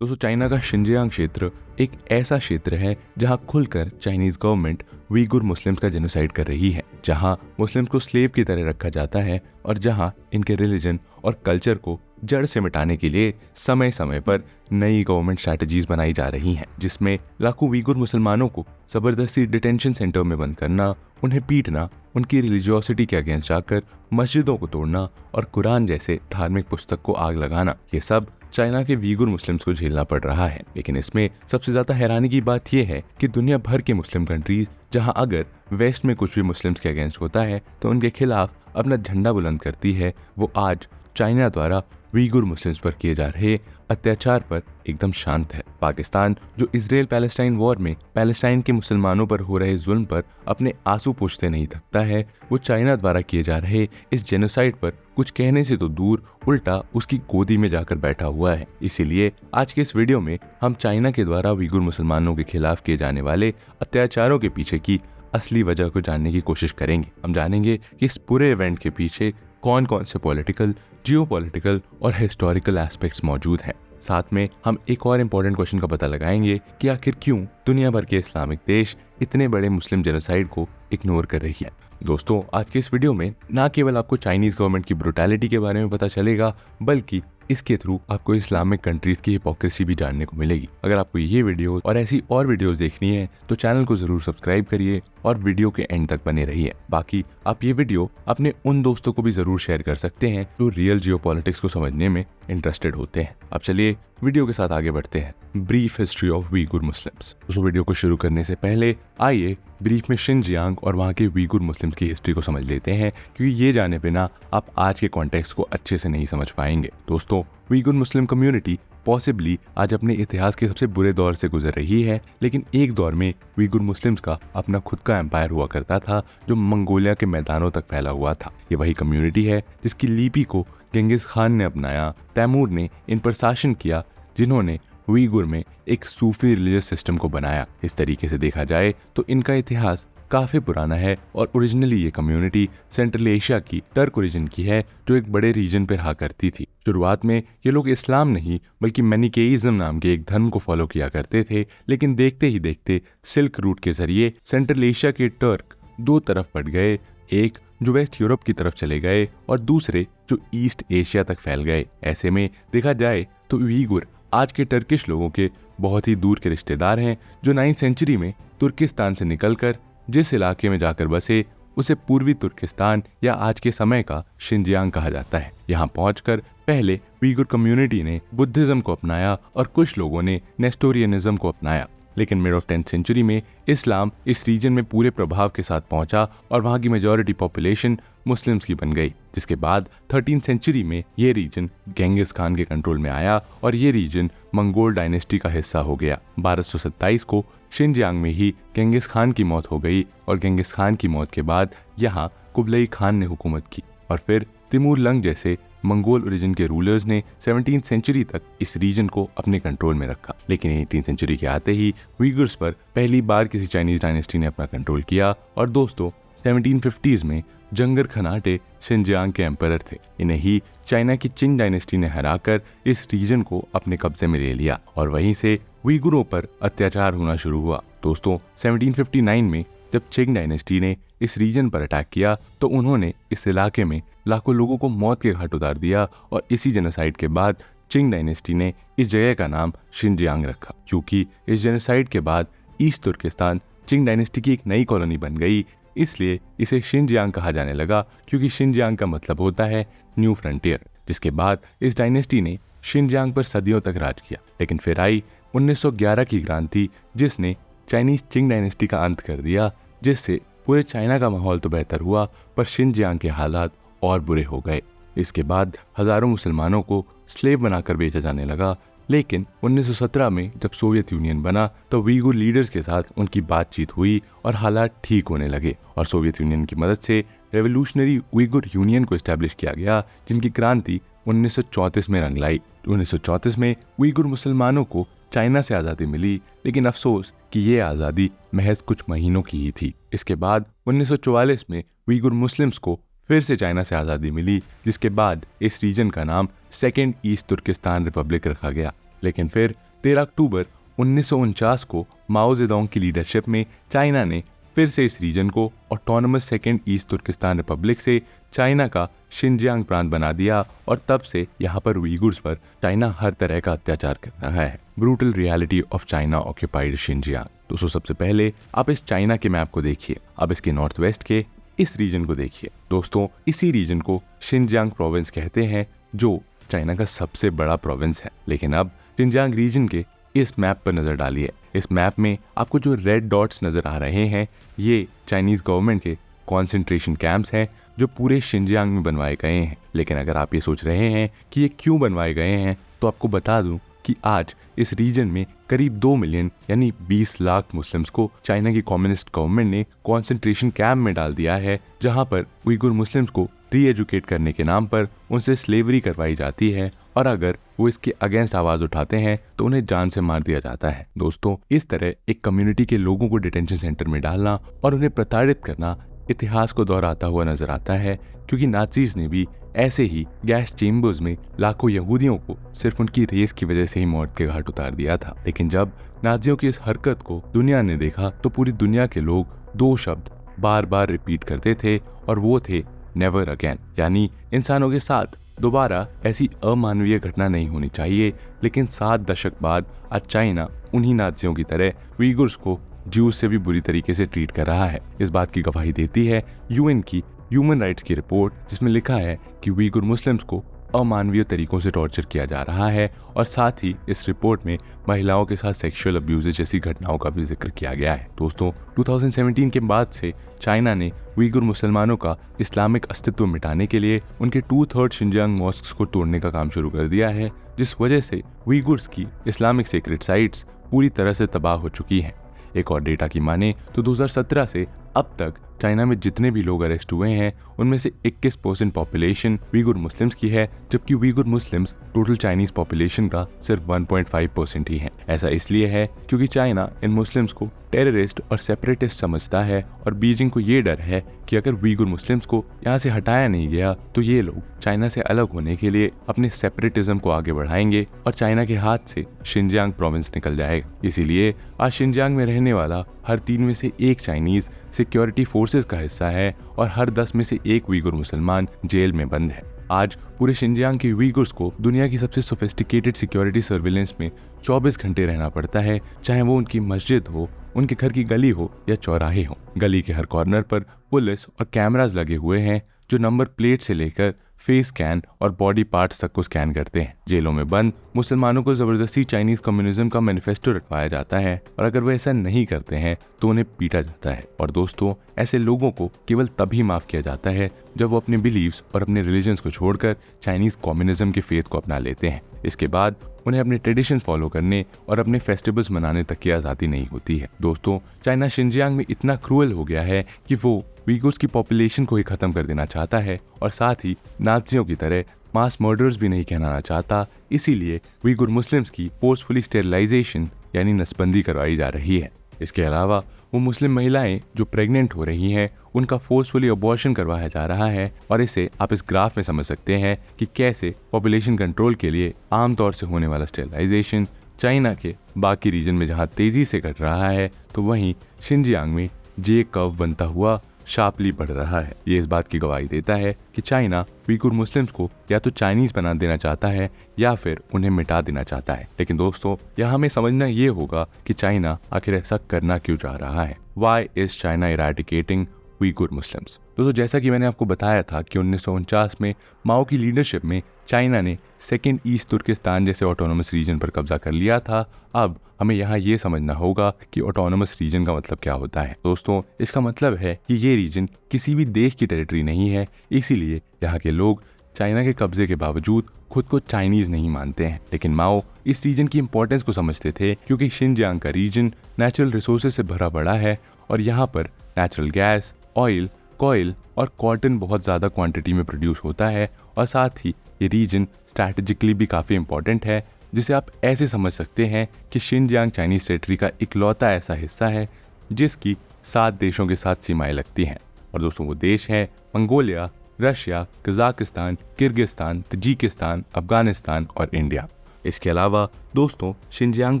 दोस्तों, चाइना का शिनजियांग क्षेत्र एक ऐसा क्षेत्र है जहां खुलकर चाइनीज गवर्नमेंट उइगुर मुस्लिम्स का जेनोसाइड कर रही है, जहां मुस्लिम्स को स्लेव की तरह रखा जाता है और जहां इनके रिलीजन और कल्चर को जड़ से मिटाने के लिए समय समय पर नई गवर्नमेंट स्ट्रैटेजीज बनाई जा रही हैं, जिसमें लाखों उइगुर मुसलमानों को जबरदस्ती डिटेंशन सेंटर में बंद करना, उन्हें पीटना, उनकी रिलीजियोसिटी के अगेंस्ट जाकर मस्जिदों को तोड़ना और कुरान जैसे धार्मिक पुस्तक को आग लगाना, ये सब चाइना के उइगुर मुस्लिम्स को झेलना पड़ रहा है। लेकिन इसमें सबसे ज्यादा हैरानी की बात यह है कि दुनिया भर के मुस्लिम कंट्रीज जहां अगर वेस्ट में कुछ भी मुस्लिम्स के अगेंस्ट होता है तो उनके खिलाफ अपना झंडा बुलंद करती है, वो आज चाइना द्वारा उइगुर मुस्लिम्स पर किए जा रहे अत्याचार पर एकदम शांत है। पाकिस्तान, जो इजराइल पैलेस्टाइन वॉर में पैलेस्टाइन के मुसलमानों पर हो रहे जुल्म पर अपने आंसू पोंछते नहीं थकता है, वो चाइना द्वारा किए जा रहे इस जेनोसाइड पर कुछ कहने से तो दूर उल्टा उसकी गोदी में जाकर बैठा हुआ है। इसीलिए आज के इस वीडियो में हम चाइना के द्वारा उइगुर मुसलमानों के खिलाफ किए जाने वाले अत्याचारों के पीछे की असली वजह को जानने की कोशिश करेंगे। हम जानेंगे कि इस पूरे इवेंट के पीछे कौन कौन से पॉलिटिकल, जियोपॉलिटिकल और हिस्टोरिकल एस्पेक्ट्स मौजूद हैं। साथ में हम एक और इम्पोर्टेंट क्वेश्चन का पता लगाएंगे कि आखिर क्यों दुनिया भर के इस्लामिक देश इतने बड़े मुस्लिम जेनोसाइड को इग्नोर कर रही है। दोस्तों, आज के इस वीडियो में ना केवल आपको चाइनीज गवर्नमेंट की ब्रुटैलिटी के बारे में पता चलेगा, बल्कि इसके थ्रू आपको इस्लामिक कंट्रीज की हिपोक्रेसी भी जानने को मिलेगी। अगर आपको ये वीडियो और ऐसी और वीडियोस देखनी है तो चैनल को जरूर सब्सक्राइब करिए और वीडियो के एंड तक बने रहिए। बाकी आप ये वीडियो अपने उन दोस्तों को भी जरूर शेयर कर सकते हैं जो रियल जियोपॉलिटिक्स को समझने में इंटरेस्टेड होते हैं। अब चलिए वीडियो के साथ आगे बढ़ते हैं। Brief history of Uyghur Muslims. उस वीडियो को शुरू करने से पहले आइए ब्रीफ में शिनजियांग और वहाँ के उइगुर मुस्लिम्स की हिस्ट्री को समझ लेते हैं, क्योंकि ये जाने बिना आप आज के कॉन्टेक्स्ट को अच्छे से नहीं समझ पाएंगे। दोस्तों, उइगुर मुस्लिम कम्युनिटी पॉसिबली आज अपने इतिहास के सबसे बुरे दौर से गुजर रही है, लेकिन एक दौर में उइगुर मुस्लिम्स का अपना खुद का एम्पायर हुआ करता था जो मंगोलिया के मैदानों तक फैला हुआ था। ये वही कम्युनिटी है जिसकी लिपि को गेंगिस खान ने अपनाया, तैमूर ने इन पर शासन किया, जिन्होंने उइगुर में एक सूफी रिलीजियस सिस्टम को बनाया। इस तरीके से देखा जाए तो इनका इतिहास काफी पुराना है और ओरिजिनली ये कम्युनिटी सेंट्रल एशिया की टर्क ओरिजिन की है, जो एक बड़े रीजन पर रहा करती थी। शुरुआत में ये लोग इस्लाम नहीं बल्कि मैनिकेइज्म नाम के एक धर्म को फॉलो किया करते थे, लेकिन देखते ही देखते सिल्क रूट के जरिए सेंट्रल एशिया के टर्क दो तरफ बढ़ गए, एक जो वेस्ट यूरोप की तरफ चले गए और दूसरे जो ईस्ट एशिया तक फैल गए। ऐसे में देखा जाए तो उइगुर आज के टर्किश लोगों के बहुत ही दूर के रिश्तेदार हैं, जो 9वीं सेंचुरी में तुर्किस्तान से निकलकर जिस इलाके में जाकर बसे उसे पूर्वी तुर्किस्तान या आज के समय का शिनजियांग कहा जाता है। यहाँ पहुंचकर पहले उइगुर कम्युनिटी ने बुद्धिज्म को अपनाया और कुछ लोगों ने नेस्टोरियनिज्म को अपनाया, लेकिन मिड ऑफ 10th सेंचुरी में इस्लाम इस रीजन में पूरे प्रभाव के साथ पहुंचा और वहां की मेजॉरिटी पॉपुलेशन मुस्लिम्स की बन गई। जिसके बाद 13th सेंचुरी में ये रीजन गेंगिस खान के कंट्रोल में आया और ये रीजन मंगोल डायनेस्टी का हिस्सा हो गया। 1227 को शिनजियांग में ही गेंगिस खान की मौत हो गई और गेंगिस खान की मौत के बाद यहाँ कुबलई खान ने हुकूमत की और फिर तिमूर लंग जैसे मंगोल ओरिजिन के रूलर्स ने 17th सेंचुरी तक इस रीजन को अपने कंट्रोल में रखा। लेकिन 18th सेंचुरी के आते ही उइगुर्स पर पहली बार किसी चाइनीज डायनेस्टी ने अपना कंट्रोल किया और दोस्तों 1750s में जंगर खनाटे शिनजियांग के एम्परर थे। इन्हें ही चाइना की चिंग डायनेस्टी ने हराकर इस रीजन को अपने कब्जे में ले लिया और वहीं से उइगुरों पर अत्याचार होना शुरू हुआ। दोस्तों, 1759 में जब चिंग डायनेस्टी ने इस रीजन पर अटैक किया तो उन्होंने इस इलाके में लाखों लोगों को मौत के घाट उतार दिया और इसी जेनोसाइड के बाद चिंग डायनेस्टी ने इस जगह का नाम शिनजियांग रखा। क्योंकि इस जेनोसाइड के बाद ईस्ट तुर्किस्तान चिंग डायनेस्टी की एक नई कॉलोनी बन गई, इसलिए इसे शिनजियांग कहा जाने लगा, क्योंकि शिनजियांग का मतलब होता है न्यू फ्रंटियर। जिसके बाद इस डायनेस्टी ने शिनजियांग पर सदियों तक राज किया, लेकिन फिर आई 1911 की क्रांति, जिसने चाइनीज चिंग डायनेस्टी का अंत कर दिया, जिससे पूरे चाइना का माहौल तो बेहतर हुआ पर शिनजियांग के हालात और बुरे हो गए। इसके बाद हजारों मुसलमानों को स्लेव बनाकर बेचा जाने लगा, लेकिन 1917 में जब सोवियत यूनियन बना तो उइगुर लीडर्स के साथ उनकी बातचीत हुई और हालात ठीक होने लगे और सोवियत यूनियन की मदद से रेवोल्यूशनरी उइगुर यूनियन को एस्टैब्लिश किया गया, जिनकी क्रांति 1934 में रंग लाई। 1934 में उइगुर मुसलमानों को चाइना से आज़ादी मिली, लेकिन अफसोस कि ये आज़ादी महज कुछ महीनों की ही थी। इसके बाद 1944 में उइगुर मुस्लिम्स को फिर से चाइना से आज़ादी मिली, जिसके बाद इस रीजन का नाम सेकेंड ईस्ट तुर्किस्तान रिपब्लिक रखा गया। लेकिन फिर 13 अक्टूबर 1949 को माओ जेडोंग की लीडरशिप में चाइना ने फिर से इस रीजन को autonomous second East Turkistan Republic से चाइना का शिनजियांग प्रांत बना दिया और तब से यहाँ पर उइगुर्स पर चाइना हर तरह का अत्याचार कर रहा है। Brutal reality of China occupied Xinjiang. दोस्तों सबसे पहले आप इस चाइना के मैप को देखिए, अब इसके नॉर्थ वेस्ट के इस रीजन को देखिए। दोस्तों इसी रीजन को शिनजियांग प्रोविंस कहते हैं जो चाइना का सबसे बड़ा प्रोविंस है। लेकिन अब शिनजियांग रीजन के इस मैप पर नजर डालिए। इस मैप में आपको जो रेड डॉट्स नजर आ रहे हैं ये चाइनीज गवर्नमेंट के कॉन्सेंट्रेशन कैंप्स हैं जो पूरे शिनजियांग में बनवाए गए हैं। लेकिन अगर आप ये सोच रहे हैं कि ये क्यों बनवाए गए हैं तो आपको बता दूं कि आज इस रीजन में करीब 2 मिलियन यानी 20 लाख मुस्लिम्स को चाइना की कम्युनिस्ट गवर्नमेंट ने कॉन्सेंट्रेशन कैंप में डाल दिया है, जहां पर उइगुर मुस्लिम्स को री एजुकेट करने के नाम पर उनसे स्लेवरी करवाई जाती है और अगर वो इसके अगेंस्ट आवाज उठाते हैं तो उन्हें जान से मार दिया जाता है। दोस्तों इस तरह एक कम्युनिटी के लोगों को डिटेंशन सेंटर में डालना और उन्हें प्रताड़ित करना इतिहास को दोहराता हुआ नजर आता है, क्योंकि नाजीज ने भी ऐसे ही गैस चेम्बर्स में लाखों यहूदियों को सिर्फ उनकी रेस की वजह से ही मौत के घाट उतार दिया था। लेकिन जब नाजियों की इस हरकत को दुनिया ने देखा तो पूरी दुनिया के लोग 2 शब्द बार बार रिपीट करते थे और वो थे नेवर अगेन, यानी इंसानों के साथ दोबारा ऐसी अमानवीय घटना नहीं होनी चाहिए। लेकिन 7 दशक बाद आज चाइना उन्हीं नाजियों की तरह उइगुर्स को ज्यूज से भी बुरी तरीके से ट्रीट कर रहा है। इस बात की गवाही देती है यूएन की ह्यूमन राइट्स की रिपोर्ट, जिसमें लिखा है कि उइगुर मुस्लिम्स को अमानवीय तरीकों से टॉर्चर किया जा रहा है और साथ ही इस रिपोर्ट में महिलाओं के साथ सेक्सुअल अब्यूज जैसी घटनाओं का भी जिक्र किया गया है। दोस्तों 2017 के बाद से चाइना ने उइगुर मुसलमानों का इस्लामिक अस्तित्व मिटाने के लिए उनके 2/3 शिनजियांग मॉस्क्स को तोड़ने का काम शुरू कर दिया है, जिस वजह से उइगुर्स की इस्लामिक सीक्रेट साइट्स पूरी तरह से तबाह हो चुकी हैं। एक और डेटा की माने तो 2017 से अब तक चाइना में जितने भी लोग अरेस्ट हुए हैं उनमें से 21% पॉपुलेशन उइगुर मुस्लिम्स की है, जबकि Uyghur Muslims total Chinese population का सिर्फ 1.5% ही है। ऐसा इसलिए है क्योंकि चाइना इन मुस्लिम्स को टेररिस्ट और सेपरेटिस्ट समझता है और बीजिंग को ये डर है कि अगर उइगुर मुस्लिम्स को यहाँ से हटाया नहीं गया तो ये लोग चाइना से अलग होने के लिए अपने सेपरेटिज्म को आगे बढ़ाएंगे और चाइना के हाथ से शिनजियांग प्रोविंस निकल जाएगा। इसीलिए आज शिनजियांग में रहने वाला हर 3 में से 1 चाइनीज सिक्योरिटी फोर्सेस का हिस्सा है और हर 10 में से 1 उइगुर मुसलमान जेल में बंद है। आज पूरे शिनजियांग के उइगुर्स को दुनिया की सबसे सोफिस्टिकेटेड सिक्योरिटी सर्विलेंस में 24 घंटे रहना पड़ता है, चाहे वो उनकी मस्जिद हो, उनके घर की गली हो या चौराहे हो। गली के हर कॉर्नर पर पुलिस और कैमरास लगे हुए हैं जो नंबर प्लेट से लेकर फेस स्कैन और बॉडी पार्ट्स तक को स्कैन करते हैं। जेलों में बंद मुसलमानों को जबरदस्ती चाइनीज कम्युनिज्म का मैनिफेस्टो रटवाया जाता है और अगर वो ऐसा नहीं करते हैं तो उन्हें पीटा जाता है। और दोस्तों ऐसे लोगों को केवल तभी माफ किया जाता है जब वो अपने बिलीव्स और अपने रिलीजन्स को छोड़कर चाइनीज कम्युनिज्म के फेथ को अपना लेते हैं। इसके बाद उन्हें अपने ट्रेडिशन फॉलो करने और अपने फेस्टिवल्स मनाने तक की आज़ादी नहीं होती है। दोस्तों चाइना शिनजियांग में इतना क्रूअल हो गया है कि वो उइगुर्स की पॉपुलेशन को ही खत्म कर देना चाहता है और साथ ही नाज़ियों की तरह मास मर्डर्स भी नहीं कहलाना चाहता। इसीलिए उइगुर मुस्लिम्स की फोर्सफुली स्टेरिलाइजेशन यानी नसबंदी करवाई जा रही है। इसके अलावा वो मुस्लिम महिलाएं जो प्रेग्नेंट हो रही हैं उनका फोर्सफुली अबॉर्शन करवाया जा रहा है और इसे आप इस ग्राफ में समझ सकते हैं कि कैसे पॉपुलेशन कंट्रोल के लिए आमतौर से होने वाला स्टेरिलाइजेशन चाइना के बाकी रीजन में जहां तेजी से घट रहा है तो वहीं शिनजियांग में जे कर्व बनता हुआ शार्पली बढ़ रहा है। ये इस बात की गवाही देता है कि चाइना उइगुर मुस्लिम्स को या तो चाइनीज बना देना चाहता है या फिर उन्हें मिटा देना चाहता है। लेकिन दोस्तों यहाँ हमें समझना ये होगा कि चाइना आखिर ऐसा करना क्यों चाह रहा है। Why is China eradicating Uyghur Muslims? दोस्तों जैसा कि मैंने आपको बताया था कि 1949 में माओ की लीडरशिप में चाइना ने सेकेंड ईस्ट तुर्किस्तान जैसे ऑटोनोमस रीजन पर कब्जा कर लिया था। अब हमें यहाँ ये समझना होगा कि ऑटोनोमस रीजन का मतलब क्या होता है। दोस्तों इसका मतलब है कि ये रीजन किसी भी देश की टेरिटरी नहीं है, इसीलिए यहाँ के लोग चाइना के कब्जे के बावजूद खुद को चाइनीज नहीं मानते हैं। लेकिन माओ इस रीजन की इंपॉर्टेंस को समझते थे क्योंकि शिनजियांग का रीजन नेचुरल रिसोर्सेज से भरा पड़ा है और यहाँ पर नेचुरल गैस, ऑयल, कॉयल और कॉटन बहुत ज़्यादा क्वांटिटी में प्रोड्यूस होता है और साथ ही ये रीजन स्ट्रैटेजिकली भी काफ़ी इंपॉर्टेंट है, जिसे आप ऐसे समझ सकते हैं कि शिनजियांग चाइनीज टेरिटरी का इकलौता ऐसा हिस्सा है जिसकी 7 देशों के साथ सीमाएं लगती हैं। और दोस्तों वो देश हैं Mongolia, Russia, Kazakhstan, Kyrgyzstan, Tajikistan, Afghanistan और इंडिया। इसके अलावा दोस्तों, शिनजियांग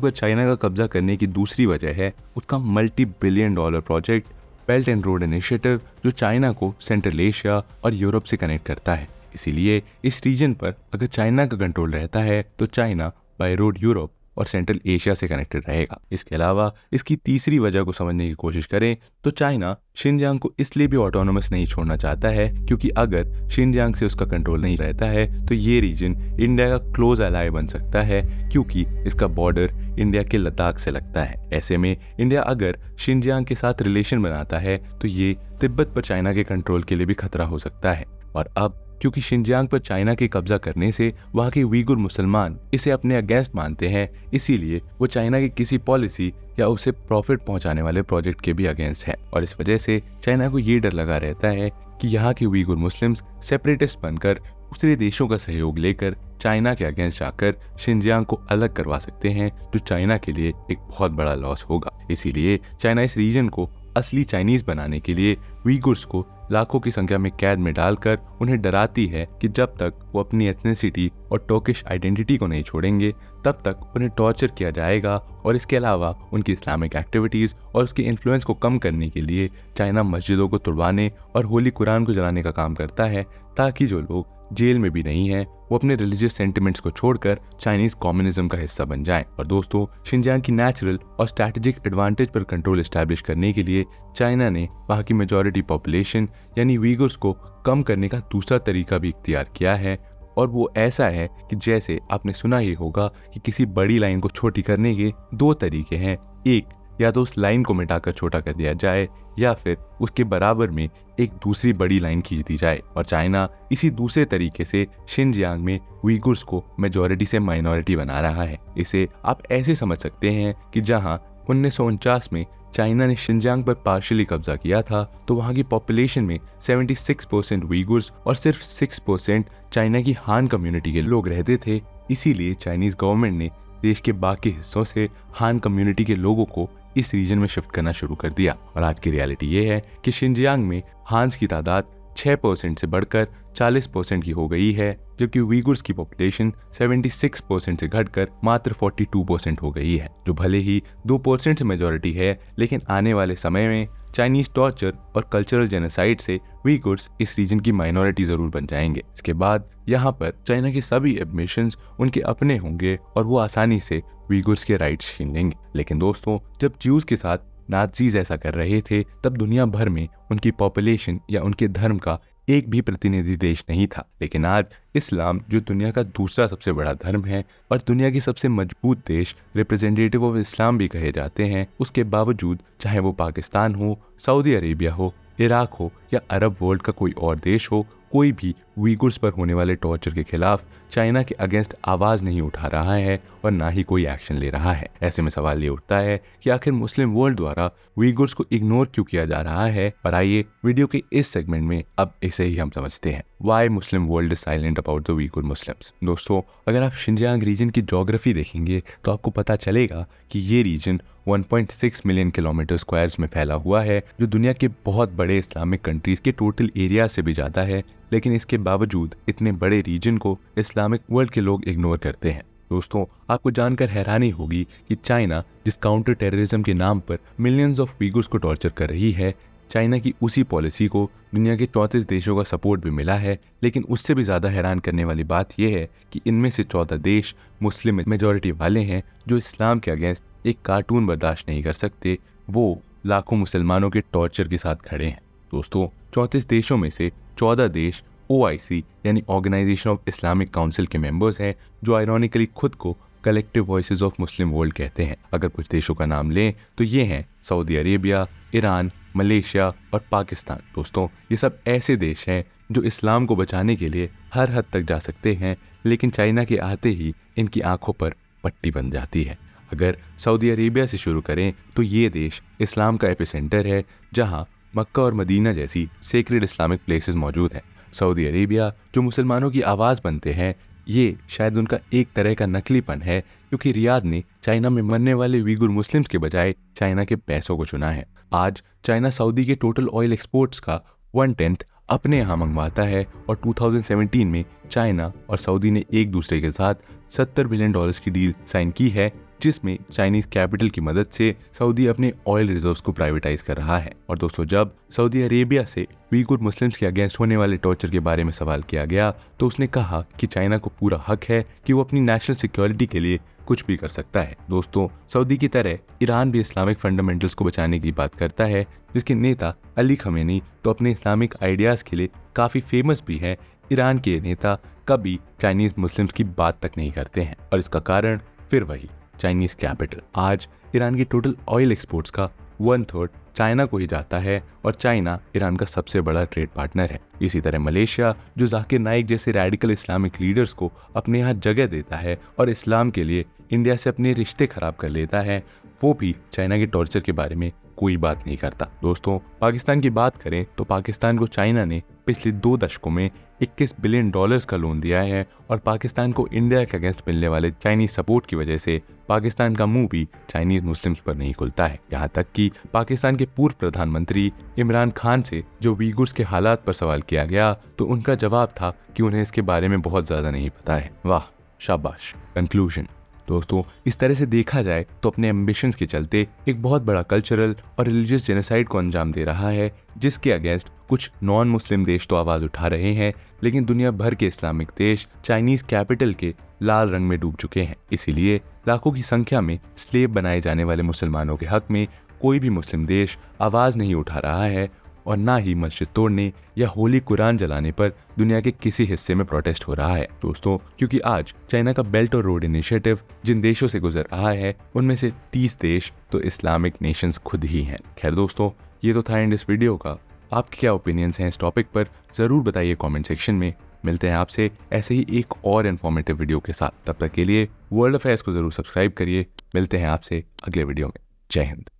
पर चाइना का कब्जा करने की दूसरी वजह है उसका $multi-billion project belt and road initiative, जो चाइना को सेंट्रल एशिया और यूरोप से कनेक्ट करता है। इसीलिए इस रीजन पर अगर चाइना का कंट्रोल रहता है तो चाइना बाय रोड यूरोप और सेंट्रल एशिया से कनेक्टेड रहेगा। इसके अलावा इसकी तीसरी वजह को समझने की कोशिश करें तो चाइना शिनजियांग को इसलिए भी ऑटोनोमस नहीं छोड़ना चाहता है क्योंकि अगर शिनजियांग से उसका कंट्रोल नहीं रहता है तो ये रीजन इंडिया का क्लोज एलाय बन सकता है, क्योंकि इसका बॉर्डर इंडिया के लद्दाख से लगता है। ऐसे में इंडिया अगर शिनजियांग के साथ रिलेशन बनाता है तो ये तिब्बत पर चाइना के कंट्रोल के लिए भी खतरा हो सकता है। और अब क्योंकि शिनजियांग पर चाइना के कब्जा करने से वहाँ के उइगुर मुसलमान इसे अपने अगेंस्ट मानते हैं, इसीलिए वो चाइना की किसी पॉलिसी या उसे प्रॉफिट पहुंचाने वाले प्रोजेक्ट के भी अगेंस्ट है। और इस वजह से चाइना को ये डर लगा रहता है कि यहाँ के उइगुर मुस्लिम्स सेपरेटिस्ट बनकर दूसरे देशों का सहयोग लेकर चाइना के अगेंस्ट जाकर शिनजियांग को अलग करवा सकते हैं, जो चाइना के लिए एक बहुत बड़ा लॉस होगा। इसीलिए चाइना इस रीजन को असली चाइनीज बनाने के लिए उइगुर्स को लाखों की संख्या में कैद में डालकर उन्हें डराती है कि जब तक वो अपनी एथनिसिटी और टर्किश आइडेंटिटी को नहीं छोड़ेंगे तब तक उन्हें टॉर्चर किया जाएगा। और इसके अलावा उनकी इस्लामिक एक्टिविटीज़ और उसके इन्फ्लुएंस को कम करने के लिए चाइना मस्जिदों को तुड़वाने और होली कुरान को जलाने का काम करता है, ताकि जो लोग जेल में भी नहीं है वो अपने रिलीजियस सेंटिमेंट्स को छोड़कर चाइनीज कम्युनिज्म का हिस्सा बन जाएं। और दोस्तों, शिनजियांग की नेचुरल और स्ट्रैटेजिक एडवांटेज पर कंट्रोल एस्टैब्लिश करने के लिए चाइना ने वहाँ की मेजॉरिटी पॉपुलेशन यानी उइगुर्स को कम करने का दूसरा तरीका भी इख्तियार किया है। और वो ऐसा है कि जैसे आपने सुना ही होगा कि किसी बड़ी लाइन को छोटी करने के दो तरीके हैं, एक या तो उस लाइन को मिटाकर छोटा कर दिया जाए या फिर उसके बराबर में एक दूसरी बड़ी लाइन खींच दी जाए। और चाइना इसी दूसरे तरीके से शिनजियांग में उइगुर्स को मेजॉरिटी से माइनॉरिटी बना रहा है। इसे आप ऐसे समझ सकते हैं कि जहां 1949 में चाइना ने शिनजियांग पर पार्शियली कब्जा किया था तो वहां की पॉपुलेशन में 76% उइगुर्स और सिर्फ 6% चाइना की हान कम्युनिटी के लोग रहते थे। इसीलिए चाइनीज गवर्नमेंट ने देश के बाकी हिस्सों से हान कम्युनिटी के लोगों को इस रीजन में शिफ्ट करना शुरू कर दिया। और आज की रियलिटी ये है कि शिनजियांग में हान्स की तादाद 6% से बढ़कर 40% की हो गई है, जबकि उइगुर्स की पॉपुलेशन 76% से घटकर मात्र 42% हो गई है, जो भले ही 2% से मेजॉरिटी है, लेकिन आने वाले समय में चाइनीज टॉर्चर और कल्चरल जेनोसाइड से उइगुर्स इस रीजन की माइनॉरिटी जरूर बन जाएंगे। इसके बाद यहाँ पर चाइना के सभी एडमिशंस उनके अपने होंगे और वो आसानी से उइगुर्स के राइट्स छीन लेंगे। लेकिन दोस्तों, जब ज्यूज के साथ नाज़ीज ऐसा कर रहे थे तब दुनिया भर में उनकी पॉपुलेशन या उनके धर्म का एक भी प्रतिनिधि देश नहीं था। लेकिन आज इस्लाम, जो दुनिया का दूसरा सबसे बड़ा धर्म है और दुनिया की सबसे मजबूत देश रिप्रेजेंटेटिव ऑफ इस्लाम भी कहे जाते हैं, उसके बावजूद चाहे वो पाकिस्तान हो, सऊदी अरेबिया हो, इराक हो या अरब वर्ल्ड का कोई और देश हो, कोई भी उइगुर्स पर होने वाले टॉर्चर के खिलाफ चाइना के अगेंस्ट आवाज नहीं उठा रहा है और ना ही कोई एक्शन ले रहा है। ऐसे में सवाल ये उठता है कि आखिर मुस्लिम वर्ल्ड द्वारा उइगुर्स को इग्नोर क्यों किया जा रहा है। और आइए वीडियो के इस सेगमेंट में अब इसे ही हम समझते हैं, why Muslim world is silent about the Uyghur Muslims. दोस्तों, अगर आप शिनजियांग रीजन की ज्योग्राफी देखेंगे तो आपको पता चलेगा कि ये रीजन 1.6 मिलियन किलोमीटर स्क्वायर्स में फैला हुआ है, जो दुनिया के बहुत बड़े इस्लामिक कंट्रीज के टोटल एरिया से भी ज्यादा है। लेकिन इसके बावजूद इतने बड़े रीजन को इस्लामिक वर्ल्ड के लोग इग्नोर करते हैं। दोस्तों, आपको जानकर हैरानी होगी कि चाइना जिस काउंटर टेररिज्म के नाम पर मिलियंस ऑफ उइगुर्स को टॉर्चर कर रही है, चाइना की उसी पॉलिसी को दुनिया के 34 देशों का सपोर्ट भी मिला है। लेकिन उससे भी ज़्यादा हैरान करने वाली बात यह है कि इनमें से 14 देश मुस्लिम मेजॉरिटी वाले हैं, जो इस्लाम के अगेंस्ट एक कार्टून बर्दाश्त नहीं कर सकते। वो लाखों मुसलमानों के टॉर्चर के साथ खड़े हैं। दोस्तों, 34 देशों में से 14 देश OIC यानी ऑर्गेनाइजेशन ऑफ इस्लामिक काउंसिल के मेंबर्स हैं, जो आयरॉनिकली खुद को collective voices of Muslim world कहते हैं। अगर कुछ देशों का नाम लें तो ये हैं सऊदी अरेबिया, ईरान, मलेशिया और पाकिस्तान। दोस्तों, ये सब ऐसे देश हैं जो इस्लाम को बचाने के लिए हर हद तक जा सकते हैं, लेकिन चाइना के आते ही इनकी आंखों पर पट्टी बन जाती है। अगर सऊदी अरेबिया से शुरू करें तो ये देश इस्लाम का एपिसेंटर है, जहां मक्का और मदीना जैसी सेक्रेड इस्लामिक प्लेसेस मौजूद हैं। सऊदी अरेबिया जो मुसलमानों की आवाज़ बनते हैं, ये शायद उनका एक तरह का नकलीपन है, क्योंकि रियाद ने चाइना में मरने वाले उइगुर मुस्लिम्स के बजाय चाइना के पैसों को चुना है। आज चाइना सऊदी के टोटल ऑयल एक्सपोर्ट्स का 1/10 अपने यहाँ मंगवाता है और 2017 में चाइना और सऊदी ने एक दूसरे के साथ $70 बिलियन की डील साइन की है, जिसमें चाइनीज कैपिटल की मदद से सऊदी अपने ऑयल रिजर्व्स को प्राइवेटाइज कर रहा है। और दोस्तों, जब सऊदी अरेबिया से उइगुर मुस्लिम्स के अगेंस्ट होने वाले टॉर्चर के बारे में सवाल किया गया तो उसने कहा कि चाइना को पूरा हक है कि वो अपनी नेशनल सिक्योरिटी के लिए कुछ भी कर सकता है। दोस्तों, सऊदी की तरह ईरान भी इस्लामिक फंडामेंटल्स को बचाने की बात करता है, जिसके नेता अली खमेनी तो अपने इस्लामिक आइडियाज के लिए काफी फेमस भी है। ईरान के नेता कभी चाइनीज मुस्लिम्स की बात तक नहीं करते हैं और इसका कारण फिर वही चाइनीज कैपिटल। आज ईरान की टोटल ऑयल एक्सपोर्ट्स का 1/3 चाइना को ही जाता है और चाइना ईरान का सबसे बड़ा ट्रेड पार्टनर है। इसी तरह मलेशिया, जो जाकिर नाइक जैसे रेडिकल इस्लामिक लीडर्स को अपने यहाँ जगह देता है और इस्लाम के लिए इंडिया से अपने रिश्ते खराब कर लेता है, वो भी चाइना के टॉर्चर के बारे में कोई बात नहीं करता। दोस्तों, पाकिस्तान की बात करें तो पाकिस्तान को चाइना ने पिछले 2 दशकों में $21 बिलियन का लोन दिया है और पाकिस्तान को इंडिया के अगेंस्ट मिलने वाले चाइनीज सपोर्ट की वजह से पाकिस्तान का मुंह भी चाइनीज मुस्लिम्स पर नहीं खुलता है। यहाँ तक कि पाकिस्तान के पूर्व प्रधानमंत्री इमरान खान से जो उइगुर्स के हालात पर सवाल किया गया तो उनका जवाब था कि उन्हें इसके बारे में बहुत ज्यादा नहीं पता है। वाह, शाबाश। कंक्लूजन, दोस्तों, इस तरह से देखा जाए तो अपने एम्बिशंस के चलते एक बहुत बड़ा कल्चरल और रिलीजियस जेनोसाइड को अंजाम दे रहा है, जिसके अगेंस्ट कुछ नॉन मुस्लिम देश तो आवाज उठा रहे हैं, लेकिन दुनिया भर के इस्लामिक देश चाइनीज कैपिटल के लाल रंग में डूब चुके हैं। इसीलिए लाखों की संख्या में स्लेव बनाए जाने वाले मुसलमानों के हक में कोई भी मुस्लिम देश आवाज नहीं उठा रहा है और ना ही मस्जिद तोड़ने या होली कुरान जलाने पर दुनिया के किसी हिस्से में प्रोटेस्ट हो रहा है। दोस्तों, क्योंकि आज चाइना का बेल्ट और रोड इनिशिएटिव जिन देशों से गुजर रहा है उनमें से 30 देश तो इस्लामिक नेशंस खुद ही हैं। खैर दोस्तों, ये तो था एंड इस वीडियो का। आपके क्या ओपिनियंस हैं इस टॉपिक पर, जरूर बताइए कमेंट सेक्शन में। मिलते हैं आपसे ऐसे ही एक और इन्फॉर्मेटिव वीडियो के साथ। तब तक के लिए वर्ल्ड अफेयर्स को जरूर सब्सक्राइब करिए। मिलते हैं आपसे अगले वीडियो में। जय हिंद।